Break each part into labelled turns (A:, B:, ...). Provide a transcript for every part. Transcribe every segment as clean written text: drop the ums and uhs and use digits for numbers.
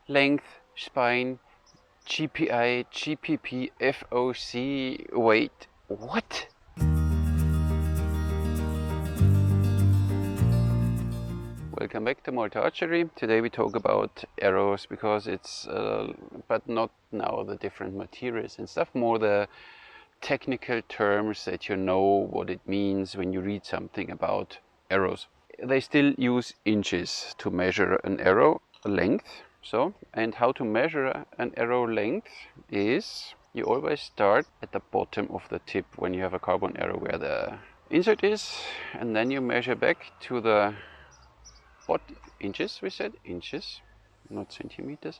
A: length, spine, GPI, GPP, FOC, weight. What? Welcome back to Malta Archery. Today we talk about arrows because it's, but not now the different materials and stuff, more the technical terms that you know what it means when you read something about arrows. They still use inches to measure an arrow length. So, and how to measure an arrow length is you always start at the bottom of the tip when you have a carbon arrow where the insert is, and then you measure back to the inches, we said inches, not centimeters,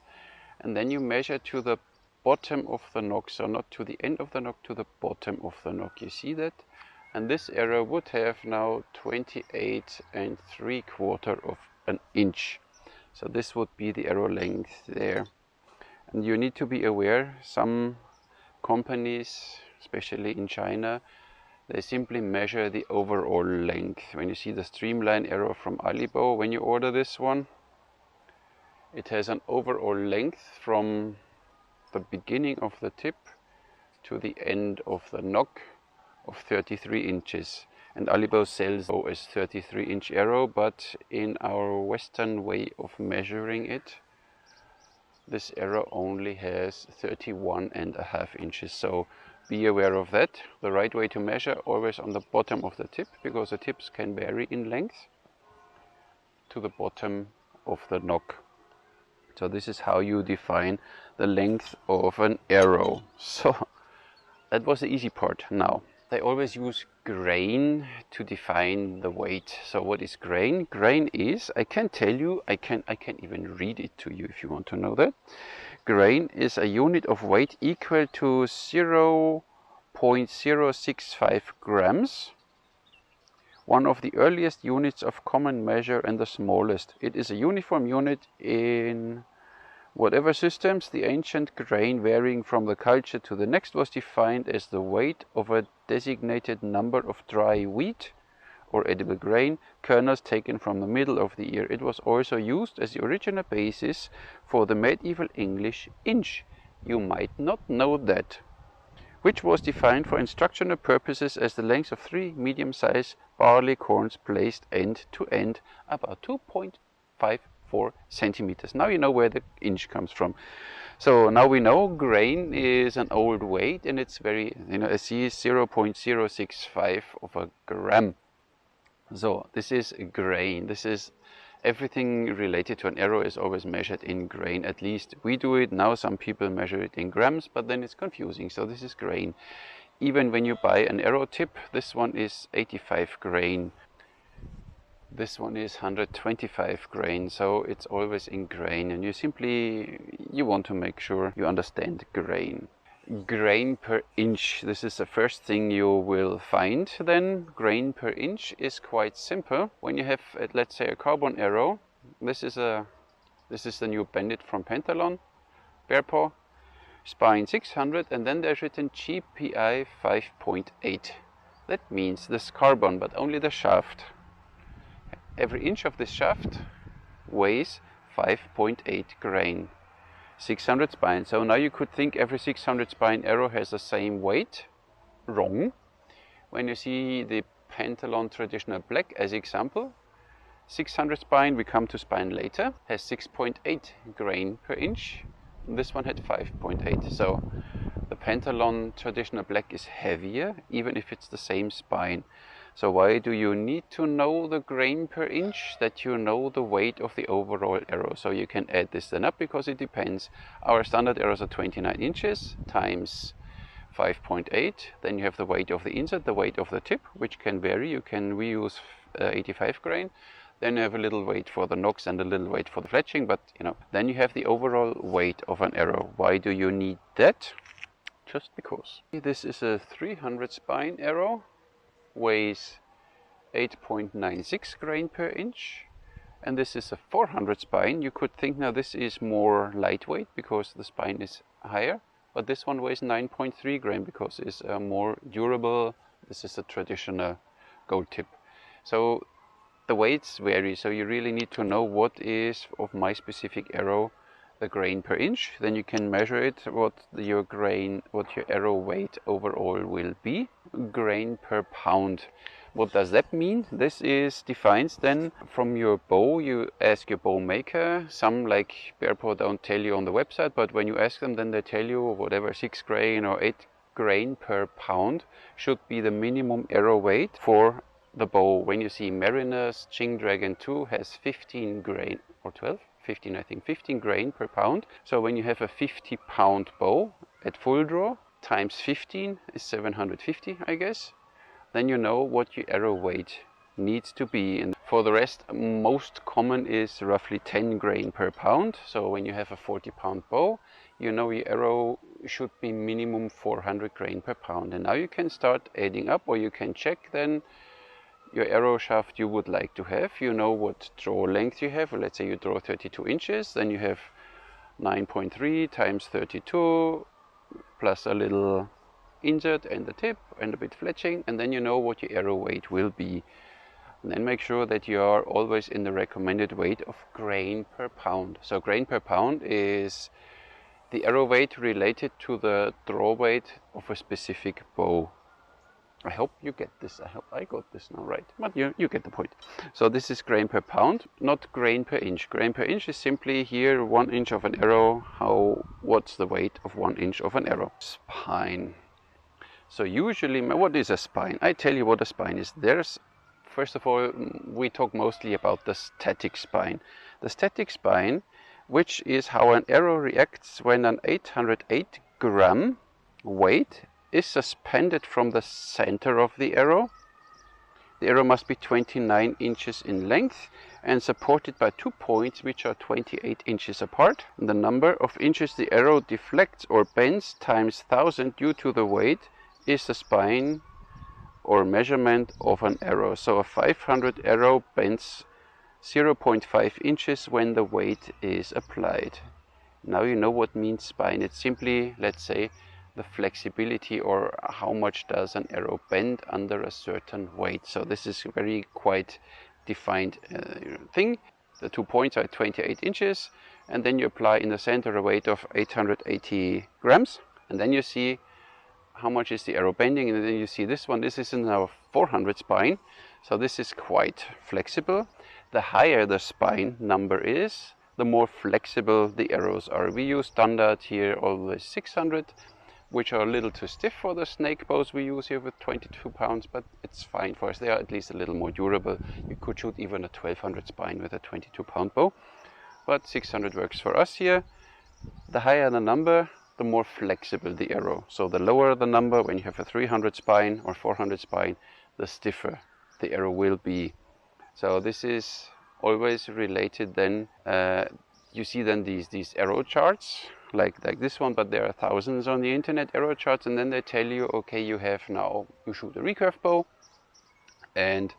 A: and then you measure to the bottom of the nock, so not to the end of the nock, to the bottom of the nock. You see that? And this arrow would have now 28 3/4 of an inch. So this would be the arrow length there. And you need to be aware, some companies, especially in China, they simply measure the overall length. When you see the streamline arrow from Annibale, when you order this one, it has an overall length from the beginning of the tip to the end of the nock of 33 inches. And Annibale sells as 33-inch arrow, but in our Western way of measuring it, this arrow only has 31.5 inches. So be aware of that. The right way to measure, always on the bottom of the tip, because the tips can vary in length, to the bottom of the nock. So this is how you define the length of an arrow. So that was the easy part. Now they always use grain to define the weight. So what is grain? Grain is, I can tell you, I can even read it to you if you want to know that. Grain is a unit of weight equal to 0.065 grams. One of the earliest units of common measure and the smallest. It is a uniform unit in whatever systems. The ancient grain, varying from the culture to the next, was defined as the weight of a designated number of dry wheat or edible grain kernels taken from the middle of the ear. It was also used as the original basis for the medieval English inch. You might not know that. Which was defined for instructional purposes as the length of 3 medium-sized barley corns placed end to end, about 2.54 centimeters. Now you know where the inch comes from. So now we know grain is an old weight, and it's very, I see 0.065 of a gram. So this is grain. This is everything related to an arrow is always measured in grain. At least we do it now. Some people measure it in grams, but then it's confusing. So this is grain. Even when you buy an arrow tip, this one is 85 grain. This one is 125 grain. So it's always in grain, and you want to make sure you understand grain. Grain per inch, this is the first thing you will find. Then grain per inch is quite simple. When you have, let's say, a carbon arrow, this is the new bandit from Pentalon, bear paw, spine 600, and then there's written GPI 5.8. That means this carbon, but only the shaft. Every inch of this shaft weighs 5.8 grain. 600 spine. So now you could think every 600 spine arrow has the same weight. Wrong. When you see the Pentalon traditional black as example, 600 spine, we come to spine later, has 6.8 grain per inch. This one had 5.8. So the Pentalon traditional black is heavier, even if it's the same spine. So why do you need to know the grain per inch? That you know the weight of the overall arrow. So you can add this then up, because it depends. Our standard arrows are 29 inches times 5.8. Then you have the weight of the insert, the weight of the tip, which can vary. We use 85 grain. Then you have a little weight for the nocks and a little weight for the fletching. But then you have the overall weight of an arrow. Why do you need that? Just because. This is a 300 spine arrow. Weighs 8.96 grain per inch, and this is a 400 spine. You could think now this is more lightweight because the spine is higher, but this one weighs 9.3 grain because it's more durable. This is a traditional gold tip. So the weights vary, so you really need to know what is of my specific arrow the grain per inch. Then you can measure it, what your arrow weight overall will be. Grain per pound. What does that mean? This is defined then from your bow. You ask your bow maker. Some, like Bearpaw, don't tell you on the website, but when you ask them, then they tell you whatever 6 grain or 8 grain per pound should be the minimum arrow weight for the bow. When you see Mariner's Ching Dragon 2 has 15 grain or 12, 15 I think, 15 grain per pound. So when you have a 50-pound bow at full draw, times 15 is 750, I guess. Then you know what your arrow weight needs to be. And for the rest, most common is roughly 10 grain per pound. So when you have a 40-pound bow, you know your arrow should be minimum 400 grain per pound. And now you can start adding up, or you can check then your arrow shaft you would like to have. You know what draw length you have. Let's say you draw 32 inches, then you have 9.3 times 32 plus a little insert and the tip and a bit fletching, and then you know what your arrow weight will be. And then make sure that you are always in the recommended weight of grain per pound. So grain per pound is the arrow weight related to the draw weight of a specific bow. I hope you get this. I hope I got this now right, but you get the point. So this is grain per pound, not grain per inch. Grain per inch is simply here 1 inch of an arrow. What's the weight of 1 inch of an arrow? Spine. So usually, what is a spine? I tell you what a spine is. First of all, we talk mostly about the static spine. The static spine, which is how an arrow reacts when an 808 gram weight is suspended from the center of the arrow. The arrow must be 29 inches in length and supported by 2 points which are 28 inches apart. The number of inches the arrow deflects or bends times 1000 due to the weight is the spine or measurement of an arrow. So a 500 arrow bends 0.5 inches when the weight is applied. Now you know what means spine. It's simply, let's say, the flexibility or how much does an arrow bend under a certain weight. So this is very quite defined thing. The 2 points are 28 inches, and then you apply in the center a weight of 880 grams, and then you see how much is the arrow bending, and then you see this one. This is in our 400 spine, so this is quite flexible. The higher the spine number is, the more flexible the arrows are. We use standard here always 600, which are a little too stiff for the snake bows we use here with 22 pounds, but it's fine for us. They are at least a little more durable. You could shoot even a 1200 spine with a 22-pound bow, but 600 works for us here. The higher the number, the more flexible the arrow. So the lower the number, when you have a 300 spine or 400 spine, the stiffer the arrow will be. So this is always related then. You see then these arrow charts like this one, but there are thousands on the internet arrow charts, and then they tell you, okay, you shoot a recurve bow and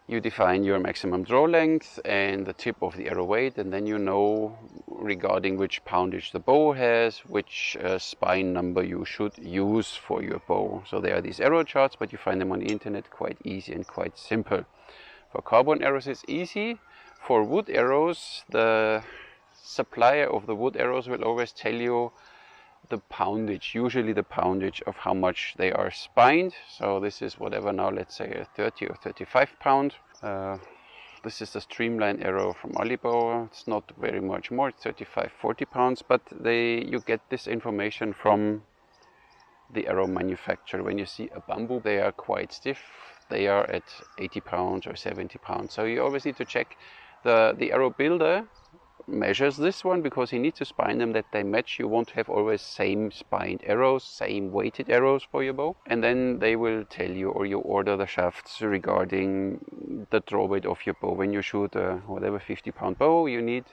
A: you define your maximum draw length and the tip of the arrow weight, and then you know regarding which poundage the bow has, which spine number you should use for your bow. So there are these arrow charts, but you find them on the internet quite easy and quite simple. For carbon arrows it's easy. For wood arrows, the supplier of the wood arrows will always tell you the poundage, usually the poundage of how much they are spined. So this is whatever now, let's say a 30 or 35 pound. This is the streamline arrow from Annibale. It's not very much more, it's 35-40 pounds, but you get this information from the arrow manufacturer. When you see a bamboo, they are quite stiff. They are at 80 pounds or 70 pounds. So you always need to check. The arrow builder measures this one because he needs to spine them that they match. You want to have always same spined arrows, same weighted arrows for your bow, and then they will tell you, or you order the shafts regarding the draw weight of your bow. When you shoot a whatever 50-pound bow, you need,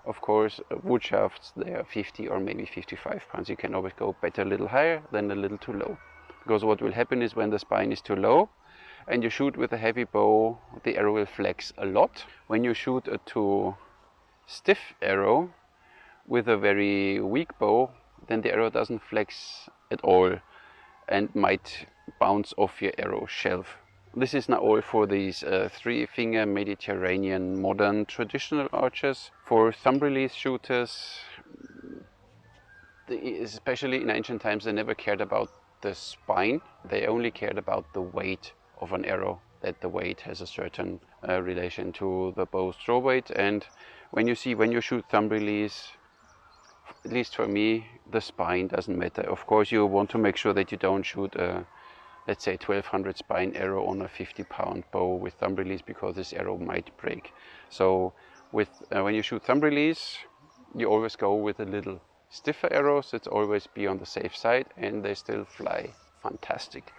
A: of course, wood shafts. They are 50 or maybe 55 pounds. You can always go better a little higher than a little too low, because what will happen is when the spine is too low and you shoot with a heavy bow, the arrow will flex a lot. When you shoot a too stiff arrow with a very weak bow, then the arrow doesn't flex at all and might bounce off your arrow shelf. This is now all for these three-finger Mediterranean modern traditional archers. For thumb release shooters, especially in ancient times, they never cared about the spine. They only cared about the weight of an arrow, that the weight has a certain relation to the bow's draw weight. And when you shoot thumb release, at least for me, the spine doesn't matter. Of course, you want to make sure that you don't shoot a, let's say, 1200 spine arrow on a 50-pound bow with thumb release, because this arrow might break. So with when you shoot thumb release, you always go with a little stiffer arrows. It's always be on the safe side, and they still fly fantastic.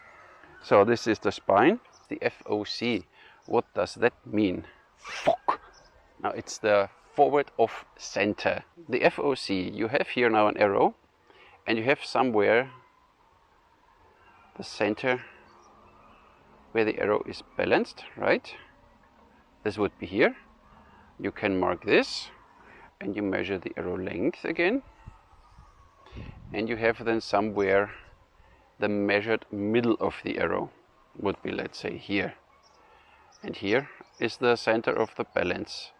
A: So this is the spine, the FOC. What does that mean? Fuck. Now it's the forward of center. The FOC, you have here now an arrow, and you have somewhere the center where the arrow is balanced, right? This would be here. You can mark this, and you measure the arrow length again. And you have then somewhere the measured middle of the arrow, would be, let's say, here. And here is the center of the balance.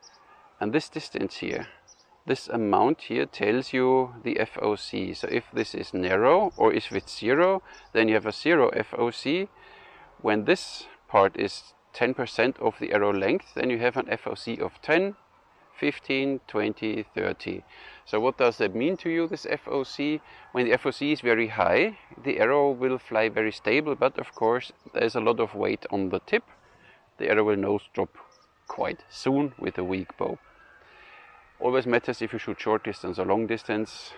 A: And this distance here, this amount here tells you the FOC. So if this is narrow, or if it's 0, then you have a 0 FOC. When this part is 10% of the arrow length, then you have an FOC of 10, 15, 20, 30. So what does that mean to you, this FOC? When the FOC is very high, the arrow will fly very stable, but of course there's a lot of weight on the tip. The arrow will nose drop quite soon with a weak bow. Always matters if you shoot short distance or long distance.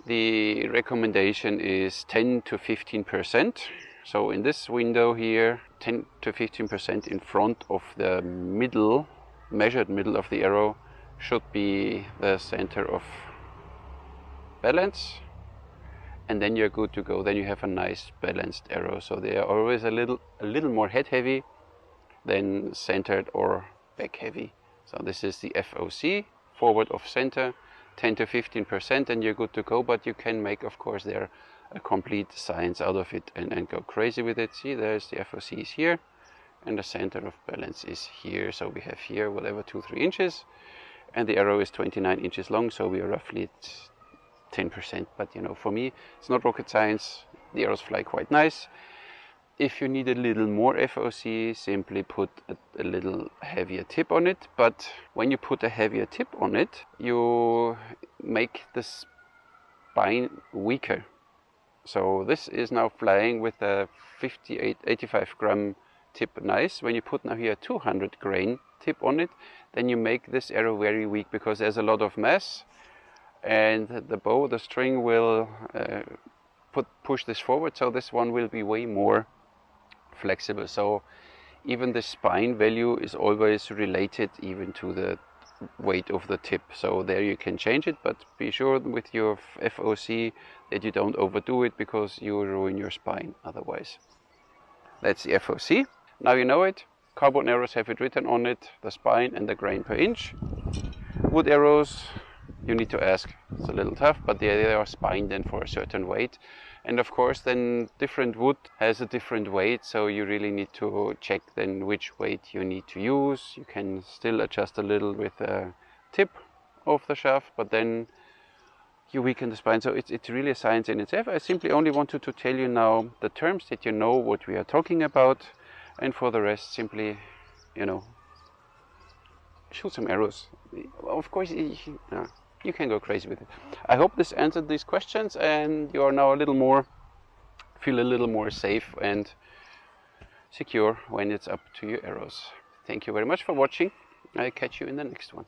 A: The recommendation is 10 to 15%. So in this window here, 10 to 15% in front of the middle, measured middle of the arrow, should be the center of balance, and then you're good to go. Then you have a nice balanced arrow. So they are always a little more head heavy than centered or back heavy. So this is the FOC, forward of center, 10 to 15%, and you're good to go. But you can make, of course, there a complete science out of it and go crazy with it. See, there's the FOC is here, and the center of balance is here. So we have here whatever 2-3 inches, and the arrow is 29 inches long, so we are roughly at 10%. But you know, for me, it's not rocket science. The arrows fly quite nice. If you need a little more FOC, simply put a little heavier tip on it. But when you put a heavier tip on it, you make the spine weaker. So this is now flying with a 85 gram tip nice. When you put now here a 200 grain tip on it, then you make this arrow very weak, because there's a lot of mass, and the bow, the string will push this forward. So this one will be way more flexible. So even the spine value is always related even to the weight of the tip. So there you can change it, but be sure with your FOC that you don't overdo it, because you will ruin your spine otherwise. That's the FOC. Now you know it. Carbon arrows have it written on it, the spine and the grain per inch. Wood arrows, you need to ask. It's a little tough, but they are spined then for a certain weight. And of course then different wood has a different weight, so you really need to check then which weight you need to use. You can still adjust a little with the tip of the shaft, but then you weaken the spine. So it's really a science in itself. I simply only wanted to tell you now the terms, that you know what we are talking about, and for the rest, simply, you know, shoot some arrows. Of course, you can go crazy with it. I hope this answered these questions, and you are now feel a little more safe and secure when it's up to your arrows. Thank you very much for watching. I'll catch you in the next one.